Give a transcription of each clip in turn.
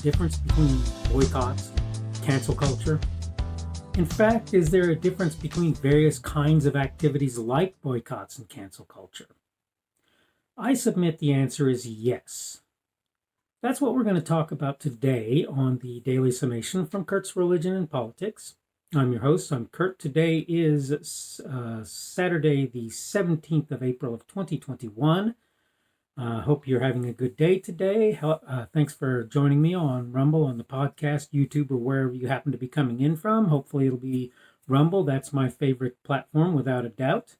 difference between boycotts and cancel culture? In fact, is there a difference between various kinds of activities like boycotts and cancel culture? I submit the answer is yes. That's what we're going to talk about today on the Daily Summation from Kurt's Religion and Politics. I'm your host. I'm Kurt. Today is Saturday, the 17th of April of 2021. Hope you're having a good day today. Thanks for joining me on Rumble, on the podcast, YouTube, or wherever you happen to be coming in from. Hopefully it'll be Rumble. That's my favorite platform, without a doubt.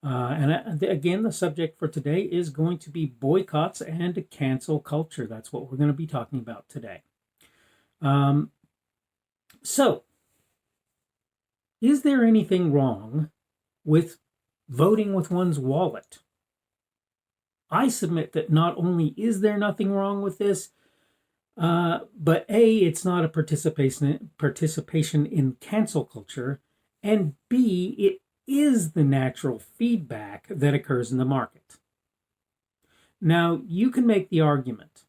Again, the subject for today is going to be boycotts and cancel culture. That's what we're going to be talking about today. So, is there anything wrong with voting with one's wallet? I submit that not only is there nothing wrong with this, but A, it's not a participation in cancel culture, and B, it is the natural feedback that occurs in the market. Now, you can make the argument,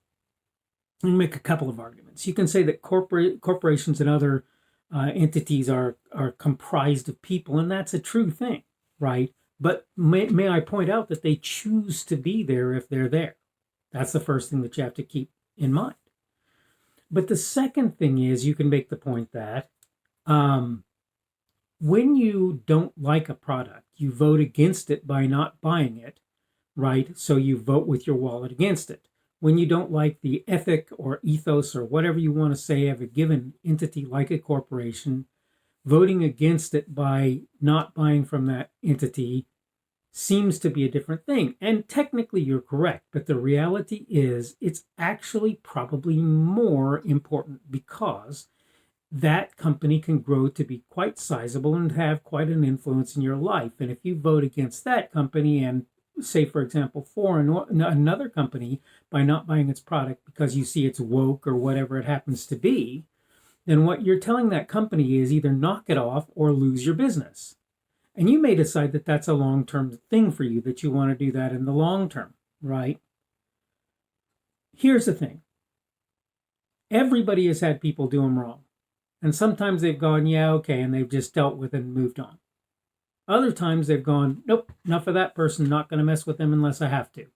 you can make a couple of arguments. You can say that corporations and other entities are comprised of people, and that's a true thing, right? But may I point out that they choose to be there if they're there. That's the first thing that you have to keep in mind. But the second thing is, you can make the point that when you don't like a product, you vote against it by not buying it, right? So you vote with your wallet against it. When you don't like the ethic or ethos or whatever you want to say of a given entity like a corporation, voting against it by not buying from that entity seems to be a different thing. And technically you're correct, but the reality is it's actually probably more important, because that company can grow to be quite sizable and have quite an influence in your life. And if you vote against that company and say, for example, for another company by not buying its product because you see it's woke or whatever it happens to be, then what you're telling that company is either knock it off or lose your business. And you may decide that that's a long-term thing for you, that you want to do that in the long term, right? Here's the thing. Everybody has had people do them wrong. And sometimes they've gone, yeah, okay, and they've just dealt with it and moved on. Other times they've gone, nope, enough of that person, not going to mess with them unless I have to.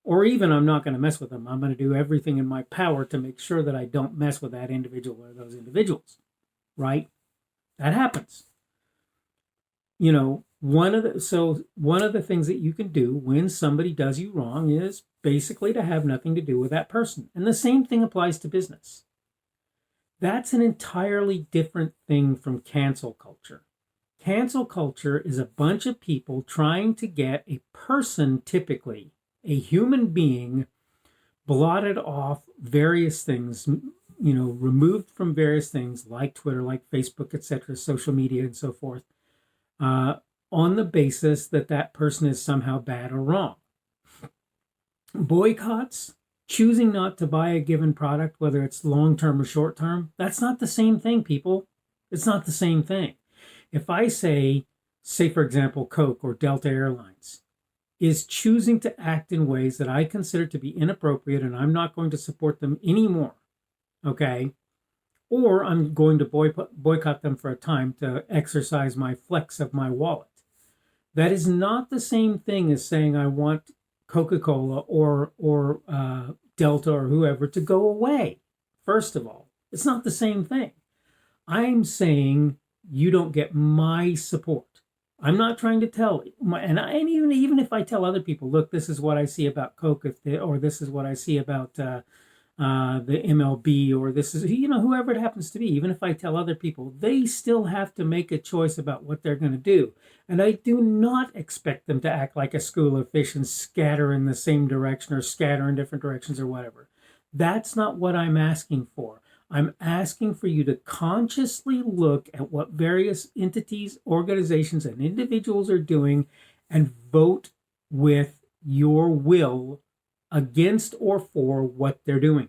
Or even, I'm not going to mess with them. I'm going to do everything in my power to make sure that I don't mess with that individual or those individuals, right? That happens. You know, one of the things that you can do when somebody does you wrong is basically to have nothing to do with that person. And the same thing applies to business. That's an entirely different thing from cancel culture. Cancel culture is a bunch of people trying to get a person, typically a human being, blotted off various things, removed from various things like Twitter, like Facebook, etc., social media, and so forth, on the basis that that person is somehow bad or wrong. Boycotts, choosing not to buy a given product, whether it's long-term or short-term, that's not the same thing, people. It's not the same thing. If I say, for example, Coke or Delta Airlines is choosing to act in ways that I consider to be inappropriate and I'm not going to support them anymore, okay? Or I'm going to boycott them for a time to exercise my flex of my wallet. That is not the same thing as saying I want Coca-Cola or Delta or whoever to go away. First of all, it's not the same thing. I'm saying you don't get my support. I'm not trying to tell, and even if I tell other people, look, this is what I see about Coke, or this is what I see about the MLB, or this is, whoever it happens to be, even if I tell other people, they still have to make a choice about what they're going to do. And I do not expect them to act like a school of fish and scatter in the same direction or scatter in different directions or whatever. That's not what I'm asking for. I'm asking for you to consciously look at what various entities, organizations, and individuals are doing and vote with your will against or for what they're doing.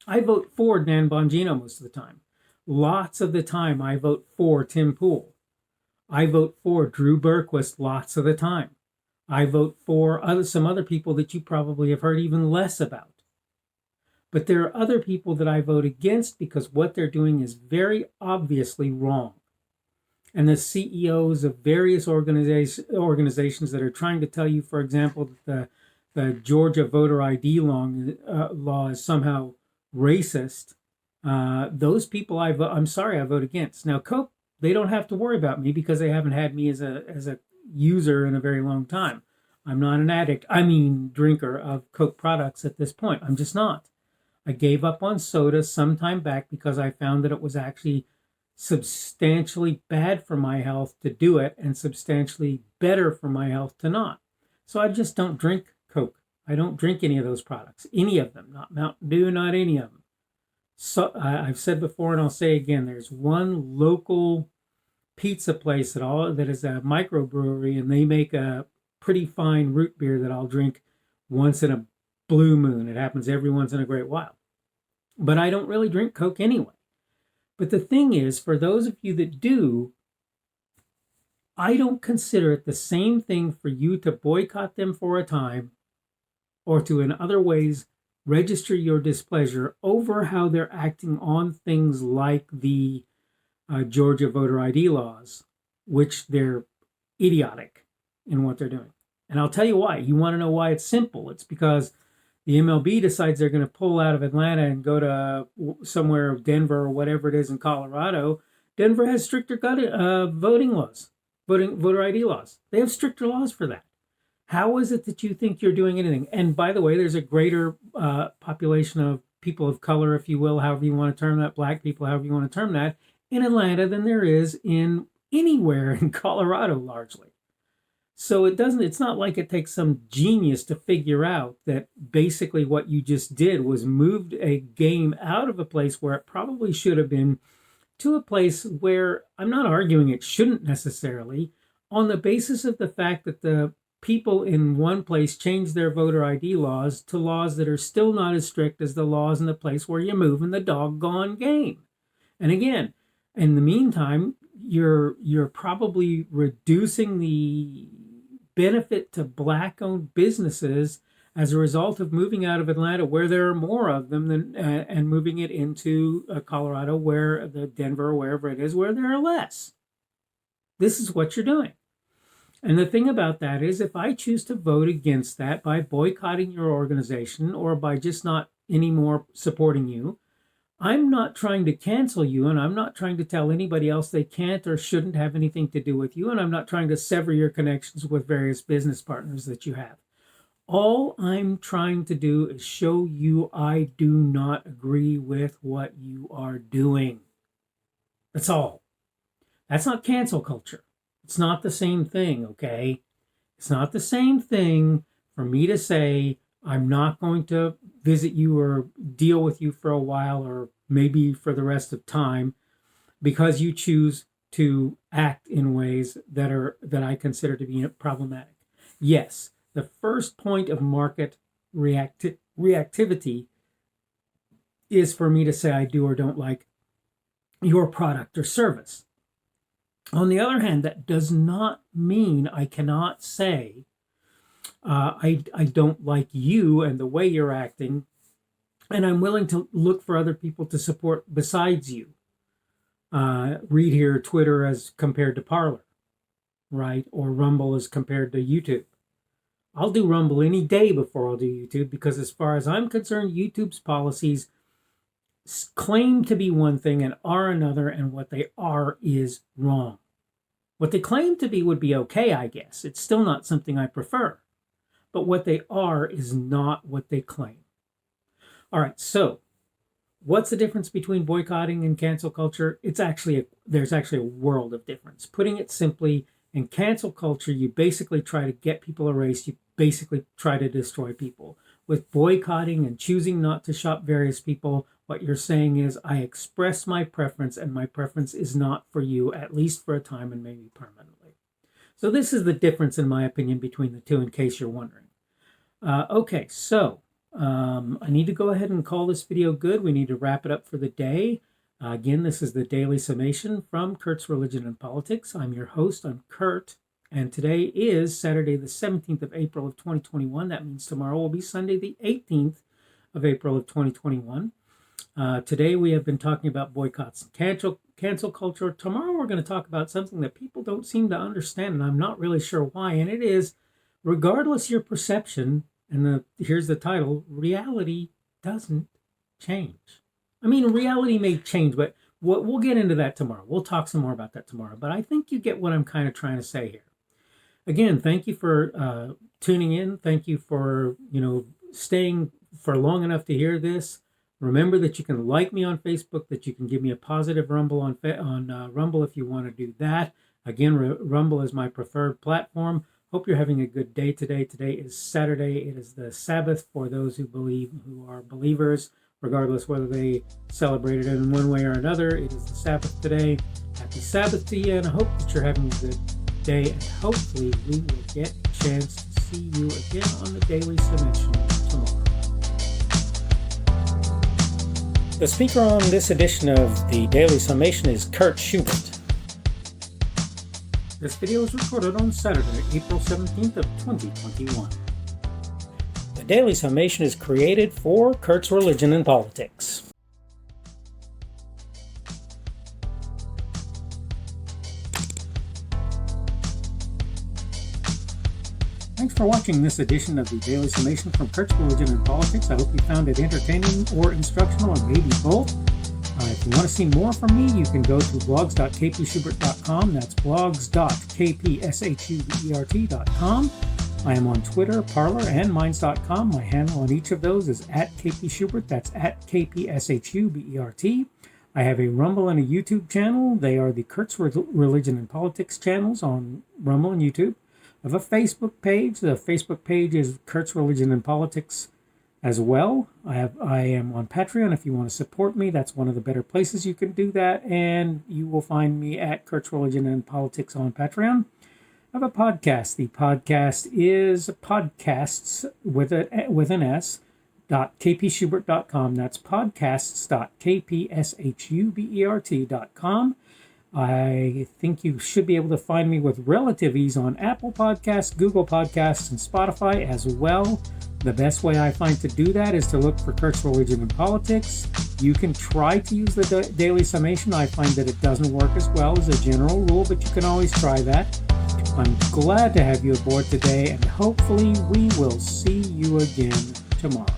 I vote for Dan Bongino most of the time. Lots of the time, I vote for Tim Pool. I vote for Drew Berquist lots of the time. I vote for some other people that you probably have heard even less about. But there are other people that I vote against because what they're doing is very obviously wrong. And the CEOs of various organizations that are trying to tell you, for example, that the Georgia voter ID law is somehow racist, those people I'm sorry, I vote against. Now, Coke, they don't have to worry about me because they haven't had me as a user in a very long time. I'm not an addict, drinker of Coke products at this point. I'm just not. I gave up on soda some time back because I found that it was actually substantially bad for my health to do it and substantially better for my health to not. So I just don't drink Coke. I don't drink any of those products, any of them, not Mountain Dew, not any of them. So I've said before and I'll say again, there's one local pizza place that is a microbrewery, and they make a pretty fine root beer that I'll drink once in a blue moon. It happens every once in a great while. But I don't really drink Coke anyway. But the thing is, for those of you that do, I don't consider it the same thing for you to boycott them for a time or to in other ways register your displeasure over how they're acting on things like the Georgia voter ID laws, which they're idiotic in what they're doing. And I'll tell you why. You want to know why it's simple. It's because the MLB decides they're going to pull out of Atlanta and go to somewhere, Denver or whatever it is in Colorado. Denver has stricter voting laws, voter ID laws. They have stricter laws for that. How is it that you think you're doing anything? And by the way, there's a greater population of people of color, if you will, however you want to term that, black people, however you want to term that, in Atlanta than there is in anywhere in Colorado, largely. So it's not like it takes some genius to figure out that basically what you just did was moved a game out of a place where it probably should have been to a place where I'm not arguing it shouldn't necessarily, on the basis of the fact that the people in one place changed their voter ID laws to laws that are still not as strict as the laws in the place where you're moving the doggone game. And again, in the meantime, you're probably reducing the benefit to black-owned businesses as a result of moving out of Atlanta, where there are more of them, and moving it into Colorado, where the Denver, or wherever it is, where there are less. This is what you're doing. And the thing about that is, if I choose to vote against that by boycotting your organization or by just not anymore supporting you, I'm not trying to cancel you, and I'm not trying to tell anybody else they can't or shouldn't have anything to do with you, and I'm not trying to sever your connections with various business partners that you have. All I'm trying to do is show you I do not agree with what you are doing. That's all. That's not cancel culture. It's not the same thing, okay? It's not the same thing for me to say, I'm not going to visit you or deal with you for a while or maybe for the rest of time because you choose to act in ways that I consider to be problematic. Yes, the first point of market reactivity is for me to say I do or don't like your product or service. On the other hand, that does not mean I cannot say I don't like you and the way you're acting, and I'm willing to look for other people to support besides you. Read here Twitter as compared to Parler, right? Or Rumble as compared to YouTube. I'll do Rumble any day before I'll do YouTube because as far as I'm concerned, YouTube's policies claim to be one thing and are another, and what they are is wrong. What they claim to be would be okay, I guess. It's still not something I prefer. But what they are is not what they claim. All right, so what's the difference between boycotting and cancel culture? There's actually a world of difference. Putting it simply, in cancel culture, you basically try to get people erased. You basically try to destroy people. With boycotting and choosing not to shop various people, what you're saying is, I express my preference, and my preference is not for you, at least for a time and maybe permanently. So this is the difference, in my opinion, between the two, in case you're wondering. Okay, so I need to go ahead and call this video good. We need to wrap it up for the day. Again, this is the Daily Summation from Kurt's Religion and Politics. I'm your host. I'm Kurt. And today is Saturday, the 17th of April of 2021. That means tomorrow will be Sunday, the 18th of April of 2021. Today we have been talking about boycotts and cancel culture. Tomorrow we're going to talk about something that people don't seem to understand, and I'm not really sure why, and it is, regardless your perception, and here's the title, reality doesn't change. I mean, reality may change, but we'll get into that tomorrow. We'll talk some more about that tomorrow, but I think you get what I'm kind of trying to say here. Again, thank you for tuning in. Thank you for, staying for long enough to hear this. Remember that you can like me on Facebook, that you can give me a positive rumble on Rumble if you want to do that. Again, Rumble is my preferred platform. Hope you're having a good day today. Today is Saturday. It is the Sabbath for those who are believers, regardless whether they celebrate it in one way or another. It is the Sabbath today. Happy Sabbath to you, and I hope that you're having a good day, and hopefully we will get a chance to see you again on the Daily Summation tomorrow. The speaker on this edition of the Daily Summation is Kurt Schubert. This video was recorded on Saturday, April 17th of 2021. The Daily Summation is created for Kurt's Religion and Politics. Thanks for watching this edition of the Daily Summation from Kurt's Religion and Politics. I hope you found it entertaining or instructional, or maybe both. If you want to see more from me, you can go to blogs.kpschubert.com. That's blogs.kpschubert.com. I am on Twitter, Parler, and Minds.com. My handle on each of those is @kpschubert. That's @kpschubert. I have a Rumble and a YouTube channel. They are the Kurt's Religion and Politics channels on Rumble and YouTube. I have a Facebook page. The Facebook page is Kurt's Religion and Politics as well. I am on Patreon. If you want to support me, that's one of the better places you can do that. And you will find me at Kurt's Religion and Politics on Patreon. I have a podcast. The podcast is podcasts with an S, .kpschubert.com. That's podcasts.kpschubert.com. I think you should be able to find me with relative ease on Apple Podcasts, Google Podcasts, and Spotify as well. The best way I find to do that is to look for Kurt's Religion and Politics. You can try to use the Daily Summation. I find that it doesn't work as well as a general rule, but you can always try that. I'm glad to have you aboard today, and hopefully we will see you again tomorrow.